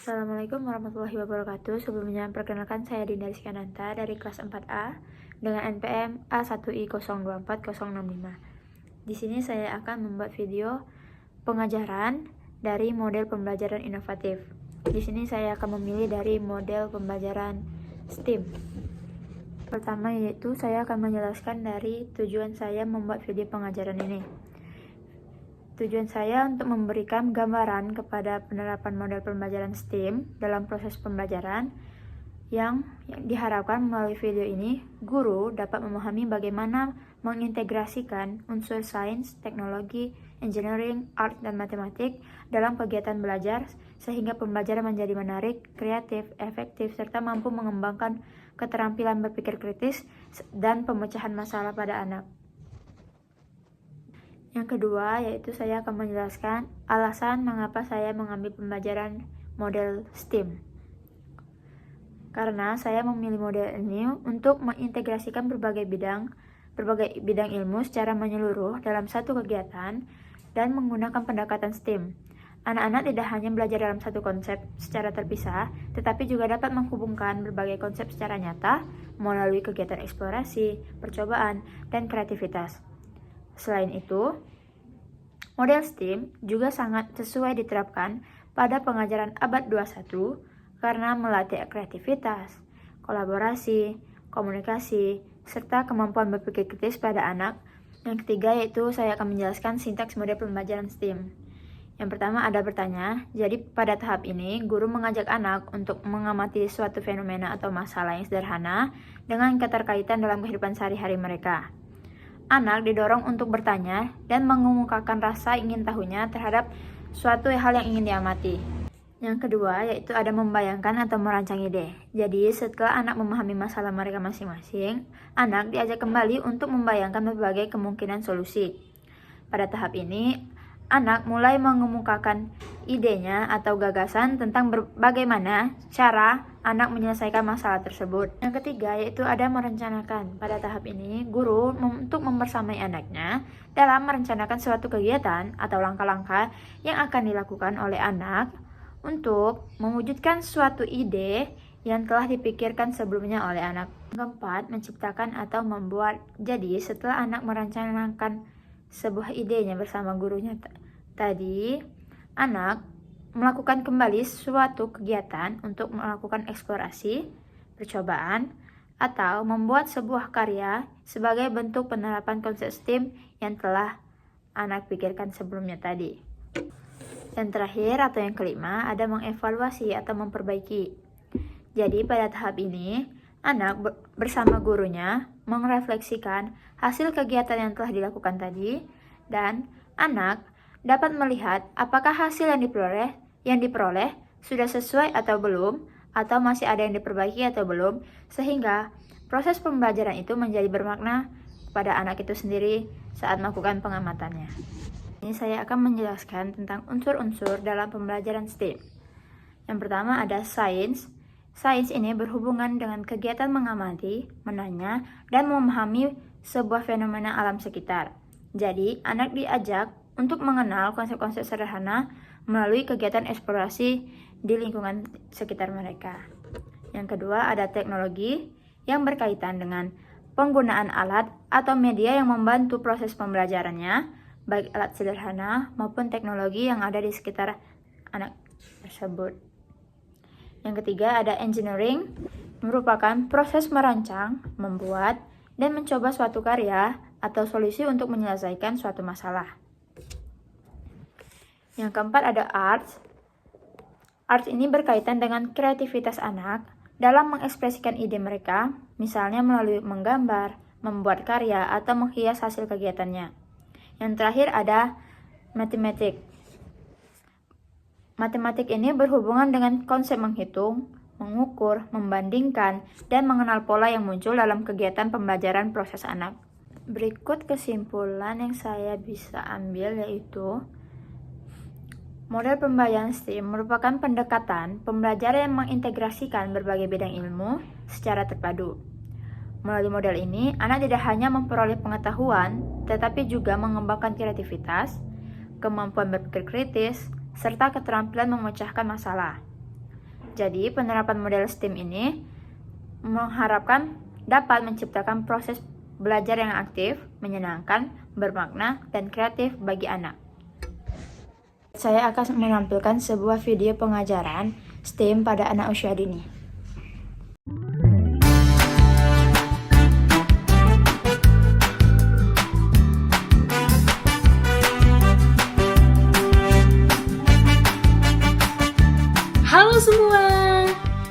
Assalamualaikum warahmatullahi wabarakatuh. Sebelumnya perkenalkan saya Dinda Rizkananta dari kelas 4A dengan NPM A1I024065. Di sini saya akan membuat video pengajaran dari model pembelajaran inovatif. Di sini saya akan memilih dari model pembelajaran STEAM. Pertama yaitu saya akan menjelaskan dari tujuan saya membuat video pengajaran ini. Tujuan saya untuk memberikan gambaran kepada penerapan model pembelajaran STEAM dalam proses pembelajaran yang diharapkan melalui video ini, guru dapat memahami bagaimana mengintegrasikan unsur sains, teknologi, engineering, art, dan matematik dalam kegiatan belajar sehingga pembelajaran menjadi menarik, kreatif, efektif, serta mampu mengembangkan keterampilan berpikir kritis dan pemecahan masalah pada anak. Yang kedua, yaitu saya akan menjelaskan alasan mengapa saya mengambil pembelajaran model STEAM. Karena saya memilih model ini untuk mengintegrasikan berbagai bidang ilmu secara menyeluruh dalam satu kegiatan dan menggunakan pendekatan STEAM. Anak-anak tidak hanya belajar dalam satu konsep secara terpisah, tetapi juga dapat menghubungkan berbagai konsep secara nyata melalui kegiatan eksplorasi, percobaan, dan kreativitas. Selain itu, model STEAM juga sangat sesuai diterapkan pada pengajaran abad 21 karena melatih kreativitas, kolaborasi, komunikasi, serta kemampuan berpikir kritis pada anak. Yang ketiga yaitu saya akan menjelaskan sintaks model pembelajaran STEAM. Yang pertama ada bertanya, jadi pada tahap ini guru mengajak anak untuk mengamati suatu fenomena atau masalah yang sederhana dengan keterkaitan dalam kehidupan sehari-hari mereka. Anak didorong untuk bertanya dan mengemukakan rasa ingin tahunya terhadap suatu hal yang ingin diamati. Yang kedua, yaitu ada membayangkan atau merancang ide. Jadi, setelah anak memahami masalah mereka masing-masing, anak diajak kembali untuk membayangkan berbagai kemungkinan solusi. Pada tahap ini, anak mulai mengemukakan idenya atau gagasan tentang bagaimana cara anak menyelesaikan masalah tersebut. Yang ketiga yaitu ada merencanakan. Pada tahap ini, guru untuk membersamai anaknya dalam merencanakan suatu kegiatan atau langkah-langkah yang akan dilakukan oleh anak untuk mewujudkan suatu ide yang telah dipikirkan sebelumnya oleh anak. Keempat, menciptakan atau membuat. Jadi, setelah anak merencanakan sebuah idenya bersama gurunya tadi, anak melakukan kembali suatu kegiatan untuk melakukan eksplorasi, percobaan, atau membuat sebuah karya sebagai bentuk penerapan konsep STEAM yang telah anak pikirkan sebelumnya tadi. Yang terakhir atau yang kelima ada mengevaluasi atau memperbaiki. Jadi pada tahap ini, anak bersama gurunya merefleksikan hasil kegiatan yang telah dilakukan tadi dan anak dapat melihat apakah hasil yang diperoleh sudah sesuai atau belum, atau masih ada yang diperbaiki atau belum, sehingga proses pembelajaran itu menjadi bermakna pada anak itu sendiri saat melakukan pengamatannya. Ini saya akan menjelaskan tentang unsur-unsur dalam pembelajaran STEAM. Yang pertama ada sains. Sains ini berhubungan dengan kegiatan mengamati, menanya, dan memahami sebuah fenomena alam sekitar. Jadi, anak diajak untuk mengenal konsep-konsep sederhana melalui kegiatan eksplorasi di lingkungan sekitar mereka. Yang kedua ada teknologi yang berkaitan dengan penggunaan alat atau media yang membantu proses pembelajarannya, baik alat sederhana maupun teknologi yang ada di sekitar anak tersebut. Yang ketiga ada engineering, merupakan proses merancang, membuat, dan mencoba suatu karya atau solusi untuk menyelesaikan suatu masalah. Yang keempat ada arts. Arts ini berkaitan dengan kreativitas anak dalam mengekspresikan ide mereka, misalnya melalui menggambar, membuat karya, atau menghias hasil kegiatannya. Yang terakhir ada matematik. Matematik ini berhubungan dengan konsep menghitung, mengukur, membandingkan, dan mengenal pola yang muncul dalam kegiatan pembelajaran proses anak. Berikut kesimpulan yang saya bisa ambil yaitu model pembelajaran STEAM merupakan pendekatan pembelajaran yang mengintegrasikan berbagai bidang ilmu secara terpadu. Melalui model ini, anak tidak hanya memperoleh pengetahuan, tetapi juga mengembangkan kreativitas, kemampuan berpikir kritis, serta keterampilan memecahkan masalah. Jadi, penerapan model STEAM ini mengharapkan dapat menciptakan proses belajar yang aktif, menyenangkan, bermakna, dan kreatif bagi anak. Saya akan menampilkan sebuah video pengajaran STEAM pada anak usia dini. Halo semua!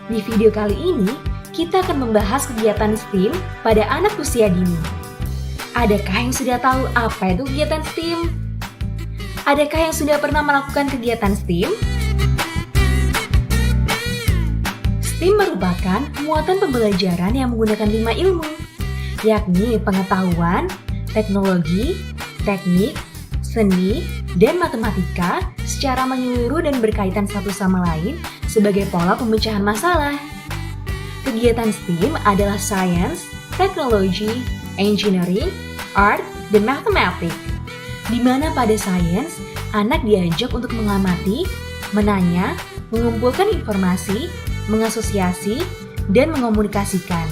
Di video kali ini, kita akan membahas kegiatan STEAM pada anak usia dini. Adakah yang sudah tahu apa itu kegiatan STEAM? Adakah yang sudah pernah melakukan kegiatan STEAM? STEAM merupakan muatan pembelajaran yang menggunakan 5 ilmu, yakni pengetahuan, teknologi, teknik, seni, dan matematika secara menyeluruh dan berkaitan satu sama lain sebagai pola pemecahan masalah. Kegiatan STEAM adalah science, technology, engineering, art, dan mathematics. Di mana pada science, anak diajak untuk mengamati, menanya, mengumpulkan informasi, mengasosiasi, dan mengomunikasikan.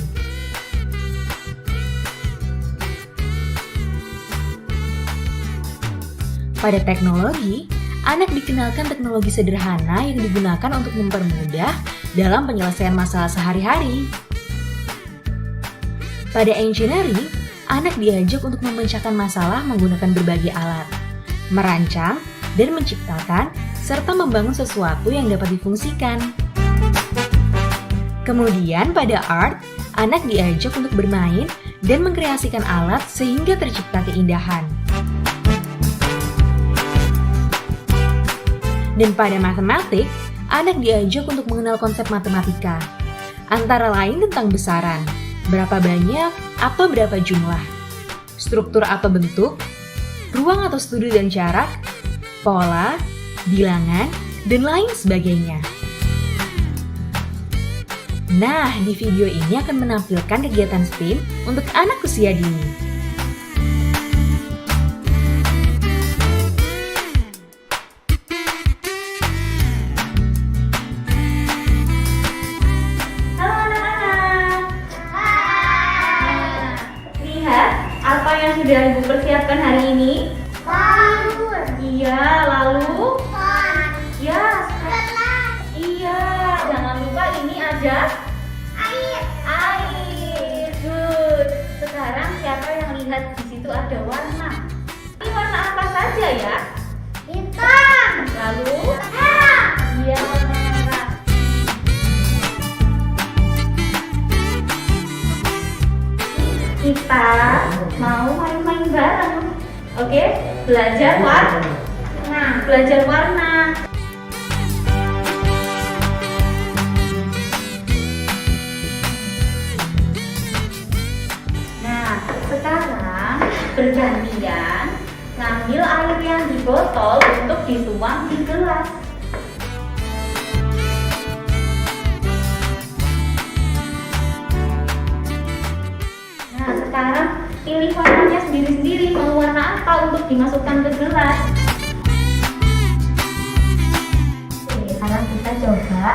Pada teknologi, anak dikenalkan teknologi sederhana yang digunakan untuk mempermudah dalam penyelesaian masalah sehari-hari. Pada engineering, anak diajak untuk memecahkan masalah menggunakan berbagai alat, merancang dan menciptakan, serta membangun sesuatu yang dapat difungsikan. Kemudian pada art, anak diajak untuk bermain dan mengkreasikan alat sehingga tercipta keindahan. Dan pada matematik, anak diajak untuk mengenal konsep matematika, antara lain tentang besaran, berapa banyak atau berapa jumlah, struktur atau bentuk, ruang atau sudut dan jarak, pola, bilangan, dan lain sebagainya. Nah, di video ini akan menampilkan kegiatan STEAM untuk anak usia dini. Apa yang sudah Ibu persiapkan hari ini? Bangun. Iya, lalu? Pan. Ya, Gelas. iya. Jangan lupa ini ada Air. air. Good. Sekarang siapa yang lihat di situ ada warna? Ini warna apa saja ya? Hitam. Lalu? Merah. Iya, merah. Kita mau main-main bareng. Oke? Belajar warna. Belajar warna. Nah, sekarang bergantian ngambil air yang di botol untuk dituang di gelas. Nah, sekarang pilih warnanya sendiri-sendiri, mau warna apa untuk dimasukkan ke gelas. Oke, sekarang kita coba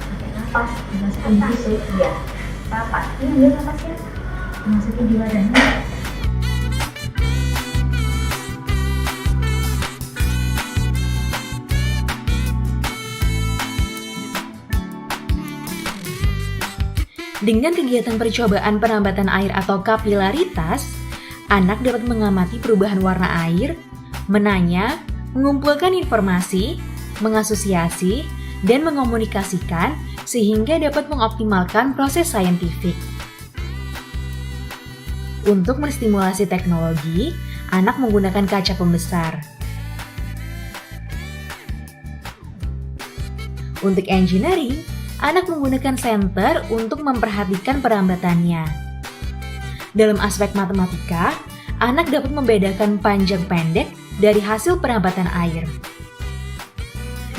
pakai napas, dimasukin di situ ya. Napas, ini ambil napasnya, dimasukin di wadahnya. Dengan kegiatan percobaan perambatan air atau kapilaritas, anak dapat mengamati perubahan warna air, menanya, mengumpulkan informasi, mengasosiasi, dan mengomunikasikan sehingga dapat mengoptimalkan proses saintifik. Untuk menstimulasi teknologi, anak menggunakan kaca pembesar. Untuk engineering, anak menggunakan senter untuk memperhatikan perambatannya. Dalam aspek matematika, anak dapat membedakan panjang pendek dari hasil perambatan air.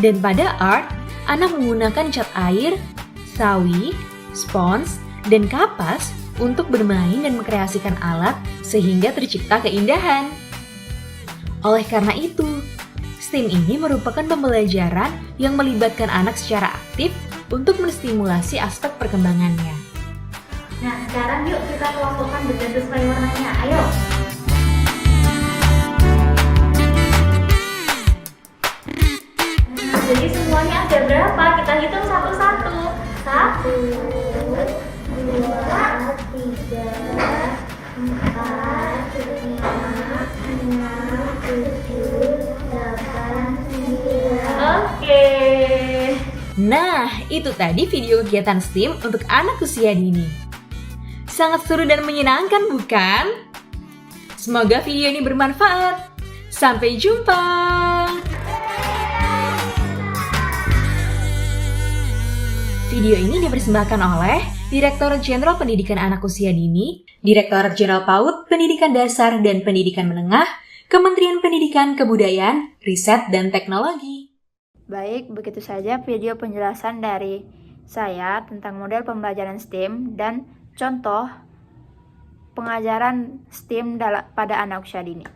Dan pada art, anak menggunakan cat air, sawi, spons, dan kapas untuk bermain dan mengkreasikan alat sehingga tercipta keindahan. Oleh karena itu, STEAM ini merupakan pembelajaran yang melibatkan anak secara aktif untuk menstimulasi aspek perkembangannya. Nah, sekarang yuk kita kelompokkan dengan sesuai warnanya. Ayo. Nah, jadi semuanya ada berapa? Kita hitung satu-satu. 1, 2, 3, 4, 5, 6, 7, 8, 9. Oke. Nah, itu tadi video kegiatan STEAM untuk anak usia dini. Sangat seru dan menyenangkan, bukan? Semoga video ini bermanfaat. Sampai jumpa! Video ini dipersembahkan oleh Direktorat Jenderal Pendidikan Anak Usia Dini, Direktorat Jenderal PAUD, Pendidikan Dasar dan Pendidikan Menengah, Kementerian Pendidikan, Kebudayaan, Riset, dan Teknologi. Baik, begitu saja video penjelasan dari saya tentang model pembelajaran STEAM dan contoh pengajaran STEAM pada anak usia dini.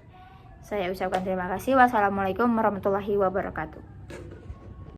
Saya ucapkan terima kasih. Wassalamualaikum warahmatullahi wabarakatuh.